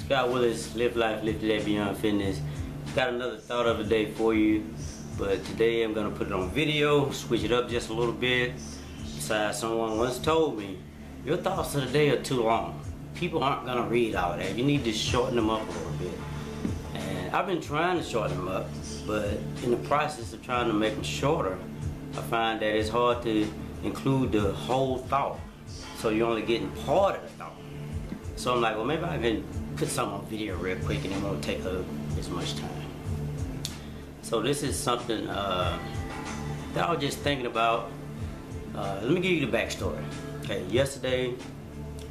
Scott Willis, Live Life, Live Today Beyond Fitness. Got another thought of the day for you, but today I'm gonna put it on video, switch it up just a little bit. Besides, someone once told me, your thoughts of the day are too long. People aren't gonna read all that. You need to shorten them up a little bit. And I've been trying to shorten them up, but in the process of trying to make them shorter, I find that it's hard to include the whole thought. So you're only getting part of the thought. So I'm like, well, maybe I can put something on video real quick and it won't take up as much time. So this is something that I was just thinking about. Let me give you the backstory. Okay,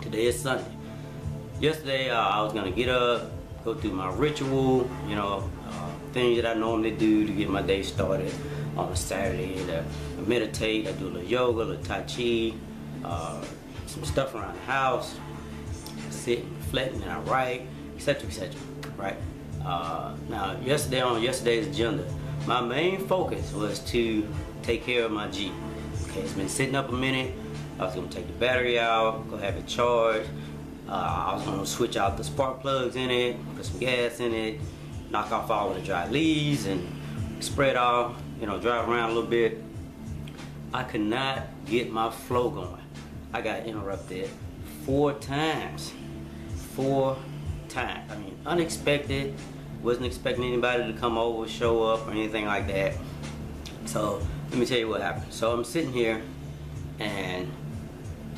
today is Sunday. Yesterday I was gonna get up, go through my ritual, things that I normally do to get my day started on a Saturday. I meditate, I do a little yoga, a little tai chi, some stuff around the house, sit, reflect, and I write, etc., etc. Right? Now, on yesterday's agenda, my main focus was to take care of my Jeep. Okay, it's been sitting up a minute. I was gonna take the battery out, go have it charged. I was gonna switch out the spark plugs in it, put some gas in it, knock off all of the dry leaves, and spread off. Drive around a little bit. I could not get my flow going. I got interrupted 4 times. 4 times. I mean, unexpected. Wasn't expecting anybody to come over, show up, or anything like that. So let me tell you what happened. So I'm sitting here and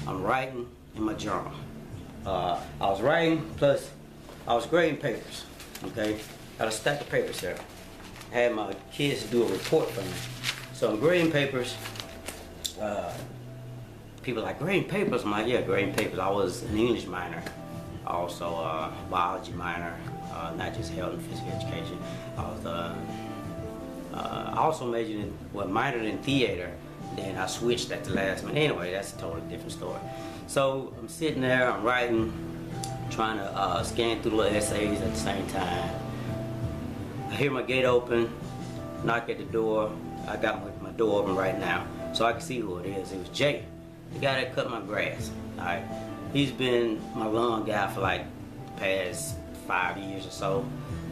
I'm writing in my journal. I was writing, plus I was grading papers. Okay, got a stack of papers here. I had my kids do a report for me. So I'm grading papers. People like, grading papers? I'm like, yeah, grading papers. I was an English minor, also a biology minor, not just health and physical education. I also minored in theater. Then I switched at the last minute. Anyway, that's a totally different story. So I'm sitting there, I'm writing, trying to scan through little essays at the same time. I hear my gate open, knock at the door. I got my door open right now, so I can see who it is. It was Jay, the guy that cut my grass. All right, he's been my lawn guy for like the past 5 years or so.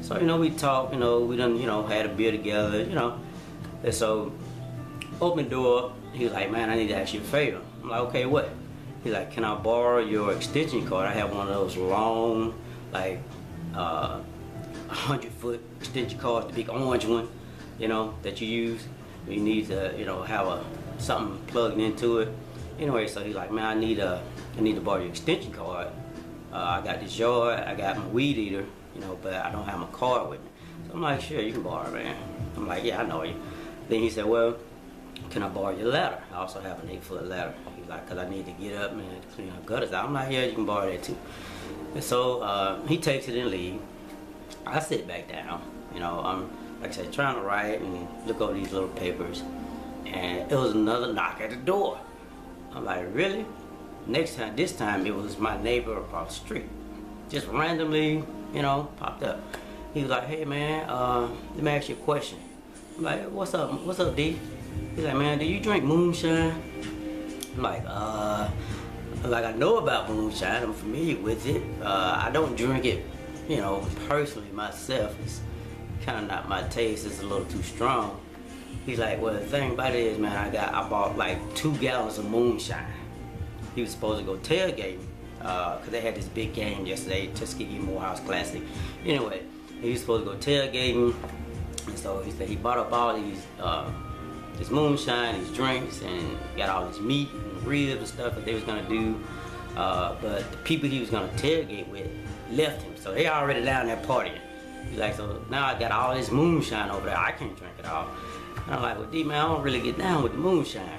So we talk, we done had a beer together, and so open the door. He was like, man, I need to ask you a favor. I'm like, okay, what? He's like, can I borrow your extension cord? I have one of those long, like 100-foot extension cords, the big orange one, that you use. You need to, have something plugged into it. Anyway, so he's like, man, I need to borrow your extension cord. I got this yard, I got my weed eater, but I don't have my card with me. So I'm like, sure, you can borrow it, man. I'm like, yeah, I know you. Then he said, well, can I borrow your ladder? I also have an 8-foot ladder. He's like, cause I need to get up and clean our gutters out. I'm like, yeah, you can borrow that too. And so he takes it and leaves. I sit back down. I'm, like I said, trying to write and look over these little papers. And it was another knock at the door. I'm like, really? This time it was my neighbor across the street. Just randomly, popped up. He was like, hey man, let me ask you a question. I'm like, what's up, D? He's like, man, do you drink moonshine? I'm like, I know about moonshine, I'm familiar with it. I don't drink it, personally myself. It's kind of not my taste, it's a little too strong. He's like, well, the thing about it is, man, I bought like 2 gallons of moonshine. He was supposed to go tailgating, cause they had this big game yesterday, Tuskegee Morehouse Classic. Anyway, he was supposed to go tailgating, and so he said he bought up all these, this moonshine, these drinks, and got all this meat and ribs and stuff that they was gonna do. But the people he was gonna tailgate with left him, so they already down there partying. He's like, so now I got all this moonshine over there, I can't drink it all. And I'm like, well, D, man, I don't really get down with the moonshine.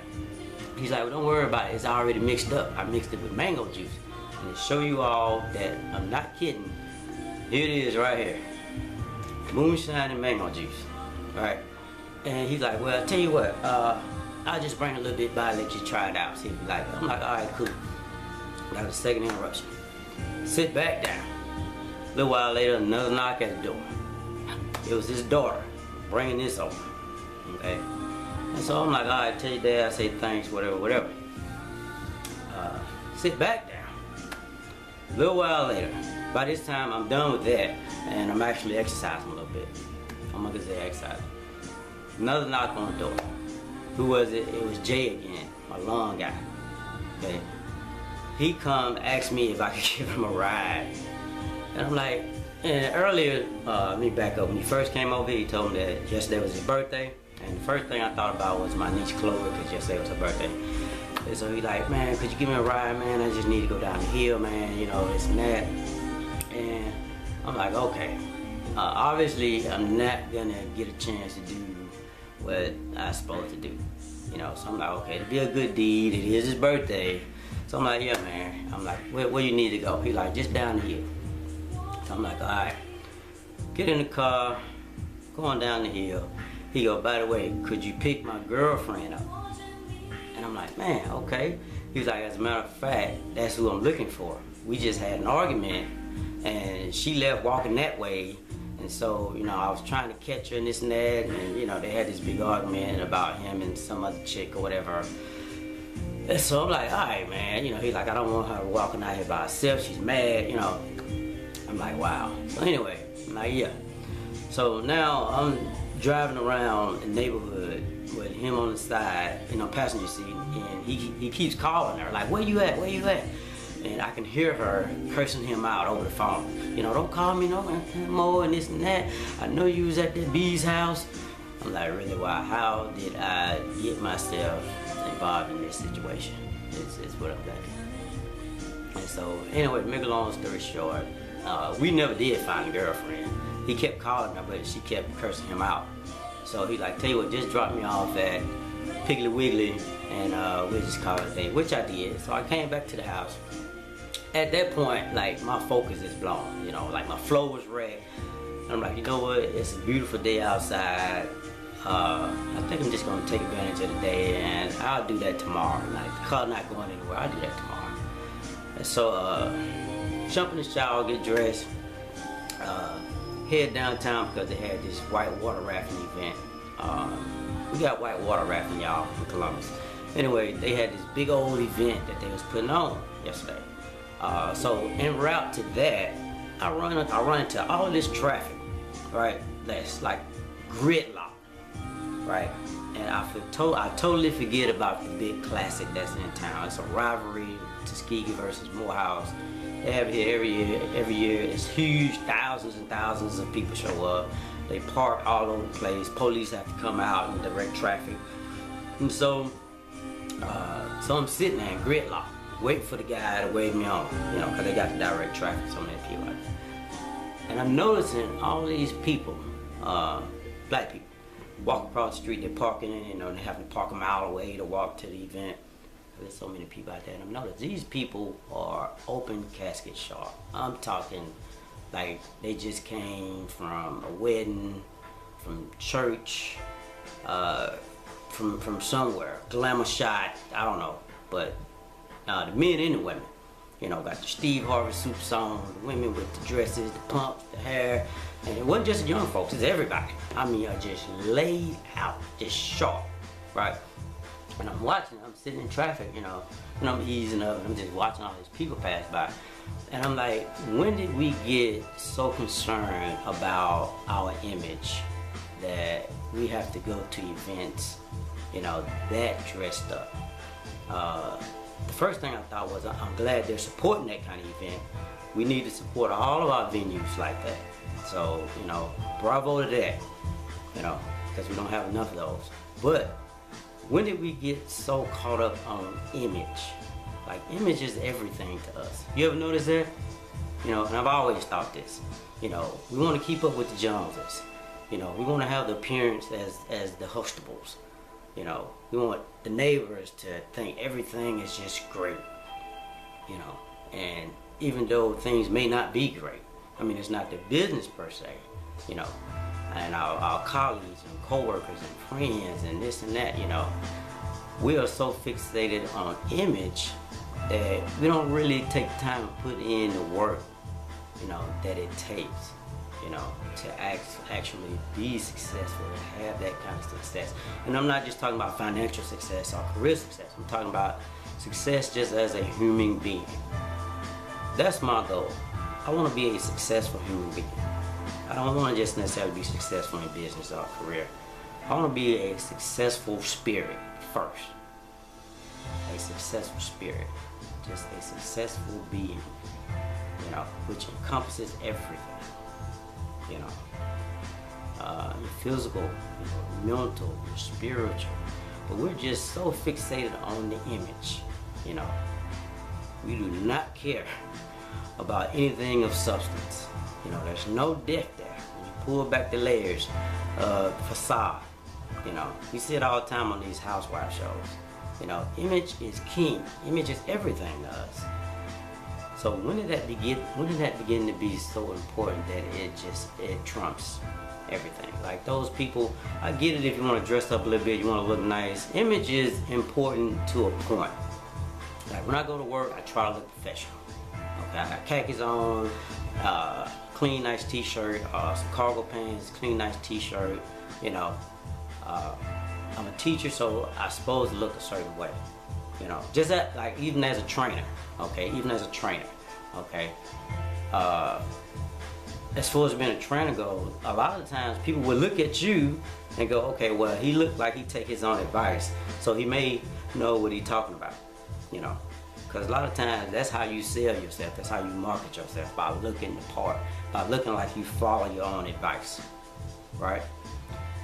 He's like, well, don't worry about it, it's already mixed up. I mixed it with mango juice. And to show you all that I'm not kidding, here it is right here. Moonshine and mango juice, right? And he's like, well, I tell you what, I'll just bring a little bit by, let you try it out, see if you like it. I'm like, all right, cool. Got a second interruption. Sit back down. A little while later, another knock at the door. It was his daughter bringing this over, okay? And so I'm like, all right, tell your dad, I say thanks, whatever. Sit back down. A little while later, By this time, I'm done with that, and I'm actually exercising a little bit. I'm gonna say exercising. Another knock on the door. Who was it? It was Jay again, my lawn guy. Okay. He come ask me if I could give him a ride, and I'm like, and earlier, let me back up. When he first came over here, he told me that yesterday was his birthday, and the first thing I thought about was my niece Chloe, because yesterday was her birthday. And so he's like, man, could you give me a ride, man? I just need to go down the hill, man, you know, this and that. And I'm like, okay. Obviously, I'm not gonna get a chance to do what I'm supposed to do. You know, so I'm like, okay, it'll be a good deed. It is his birthday. So I'm like, yeah, man. I'm like, where you need to go? He's like, just down the hill. So I'm like, all right. Get in the car, going down the hill. He go, by the way, could you pick my girlfriend up? And I'm like, man, okay. He was like, as a matter of fact, that's who I'm looking for. We just had an argument, and she left walking that way. And so, you know, I was trying to catch her and this and that, and, you know, they had this big argument about him and some other chick or whatever. And so I'm like, all right, man. You know, he's like, I don't want her walking out here by herself. She's mad, you know. I'm like, wow. So anyway, I'm like, yeah. So now I'm driving around the neighborhood with him on the side, you know, passenger seat, and he keeps calling her, like, where you at, where you at? And I can hear her cursing him out over the phone. You know, don't call me no more and this and that. I know you was at that B's house. I'm like, really, wow, how did I get myself involved in this situation? Is what I'm thinking. And so, anyway, make a long story short, we never did find a girlfriend. He kept calling her, but she kept cursing him out. So he like, tell you what, just drop me off at Piggly Wiggly, and we'll just call it a day, which I did. So I came back to the house. At that point, like, my focus is blown, you know, like my flow was wrecked. I'm like, you know what, it's a beautiful day outside. I think I'm just gonna take advantage of the day, and I'll do that tomorrow. Like, the car not going anywhere, I'll do that tomorrow. And so, jump in the shower, get dressed, head downtown because they had this white water rafting event. We got white water rafting, y'all, in Columbus. Anyway, they had this big old event that they was putting on yesterday. So en route to that, I run into all this traffic, right? That's like gridlock, right? And I totally forget about the big classic that's in town. It's a rivalry, Tuskegee versus Morehouse. They have it here every year. It's huge, thousands and thousands of people show up. They park all over the place. Police have to come out and direct traffic. And so I'm sitting there in gridlock, waiting for the guy to wave me on, you know, because they got to direct traffic, so many people like that. And I'm noticing all these people, black people, walk across the street, they're parking, you know, they have to park a mile away to walk to the event. There's so many people out there, and I'm noticing these people are open casket sharp. I'm talking like they just came from a wedding, from church, from somewhere, glamour shot, I don't know, but the men and the women, you know, got the Steve Harvey suits on, the women with the dresses, the pumps, the hair, and it wasn't just young folks, it's everybody. I mean, just laid out, just sharp, right? And I'm watching, I'm sitting in traffic, you know, and I'm easing up, and I'm just watching all these people pass by. And I'm like, when did we get so concerned about our image that we have to go to events, you know, that dressed up? The first thing I thought was, I'm glad they're supporting that kind of event. We need to support all of our venues like that. So, you know, bravo to that, you know, because we don't have enough of those. But when did we get so caught up on image? Like, image is everything to us. You ever notice that? You know, and I've always thought this. You know, we want to keep up with the Joneses. You know, we want to have the appearance as the Huxtables. You know, we want the neighbors to think everything is just great. You know, and even though things may not be great, I mean, it's not the business per se, you know, and our colleagues and coworkers and friends and this and that, you know, we are so fixated on image that we don't really take the time to put in the work, you know, that it takes, you know, to actually be successful and have that kind of success. And I'm not just talking about financial success or career success. I'm talking about success just as a human being. That's my goal. I want to be a successful human being. I don't want to just necessarily be successful in business or career. I want to be a successful spirit first. A successful spirit. Just a successful being, you know, which encompasses everything. You know, your physical, your mental, your spiritual. But we're just so fixated on the image, you know. We do not care about anything of substance. You know, there's no depth there. When you pull back the layers of the facade, you know. We see it all the time on these housewife shows. You know, image is king. Image is everything to us. So when did that begin to be so important that it trumps everything? Like those people, I get it if you want to dress up a little bit, you want to look nice. Image is important to a point. Like when I go to work, I try to look professional. Okay, I got khakis on, clean, nice t-shirt, some cargo pants, clean, nice t-shirt, you know. I'm a teacher, so I'm supposed to look a certain way, you know. Just that, like even as a trainer, okay, okay. As far as being a trainer goes, a lot of the times people will look at you and go, okay, well, he looked like he take his own advice, so he may know what he's talking about, you know. Because a lot of times that's how you sell yourself, that's how you market yourself, by looking the part, by looking like you follow your own advice, right?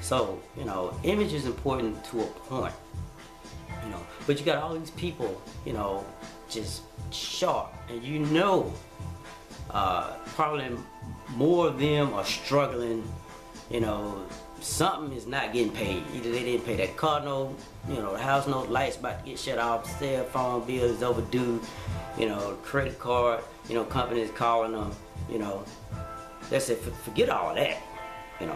So, you know, image is important to a point, you know, but you got all these people, you know, just sharp, and you know, probably more of them are struggling, you know, something is not getting paid. Either they didn't pay that car note, you know, the house note, lights about to get shut off, the cell phone bill is overdue, you know, credit card, you know, companies calling them, you know. They said, forget all that, you know.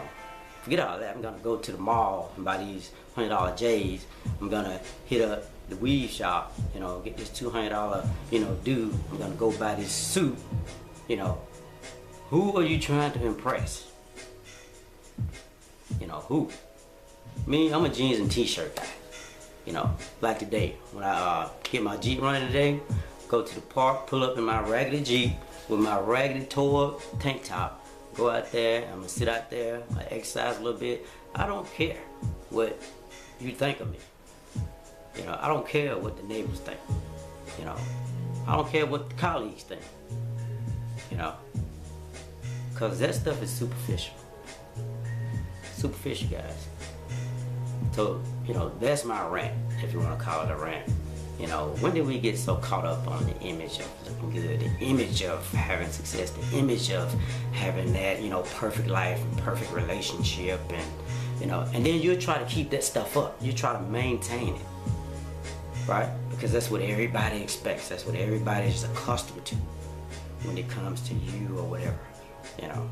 Forget all that. I'm gonna go to the mall and buy these $100 J's. I'm gonna hit up the weave shop, you know, get this $200, you know, dude. I'm gonna go buy this suit, you know. Who are you trying to impress? You know, who? Me, I'm a jeans and t-shirt guy. You know, like today, when I get my Jeep running today, go to the park, pull up in my raggedy Jeep with my raggedy tore tank top. Go out there, I'm gonna sit out there, I exercise a little bit. I don't care what you think of me. You know, I don't care what the neighbors think. You know, I don't care what the colleagues think. You know, because that stuff is superficial. Superficial, guys. So, you know, that's my rant, if you want to call it a rant. You know, when did we get so caught up on the image of looking good, the image of having success, the image of having that, you know, perfect life and perfect relationship, and, you know, and then you try to keep that stuff up. You try to maintain it, right? Because that's what everybody expects. That's what everybody is accustomed to when it comes to you or whatever, you know.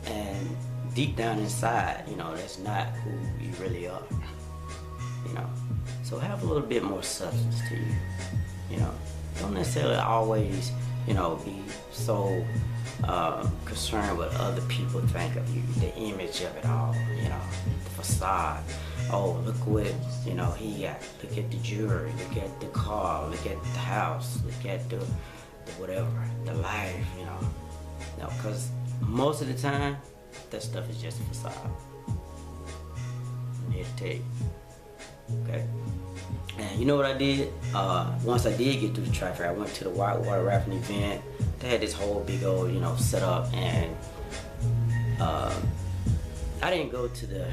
And deep down inside, you know, that's not who you really are, you know. So have a little bit more substance to you, you know. Don't necessarily always, you know, be so concerned with other people think of you, the image of it all, you know, the facade. Oh, look what, you know, he got. Look at the jewelry, look at the car, look at the house, look at the whatever, the life, you know. You know, because most of the time, that stuff is just a facade. I'm here to tell you. Okay. And you know what I did? Once I did get through the traffic, I went to the whitewater rafting event. They had this whole big old, you know, setup, and I didn't go to the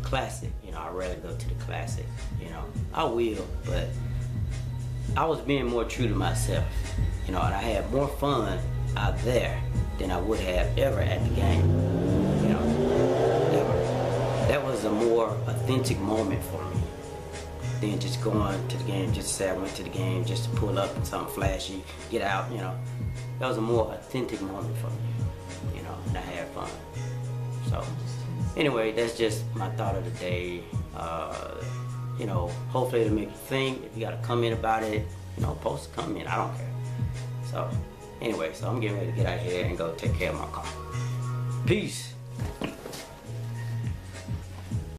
classic. You know, I rarely go to the classic. You know, I will, but I was being more true to myself. You know, and I had more fun out there than I would have ever at the game. You know, that was a more authentic moment for me than just going to the game just to say I went to the game just to pull up and something flashy, get out, you know. That was a more authentic moment for me, you know, and I had fun. So, anyway, that's just my thought of the day. You know, hopefully it'll make you think. If you got a comment about it, you know, post a comment, I don't care. So, anyway, so I'm getting ready to get out of here and go take care of my car. Peace.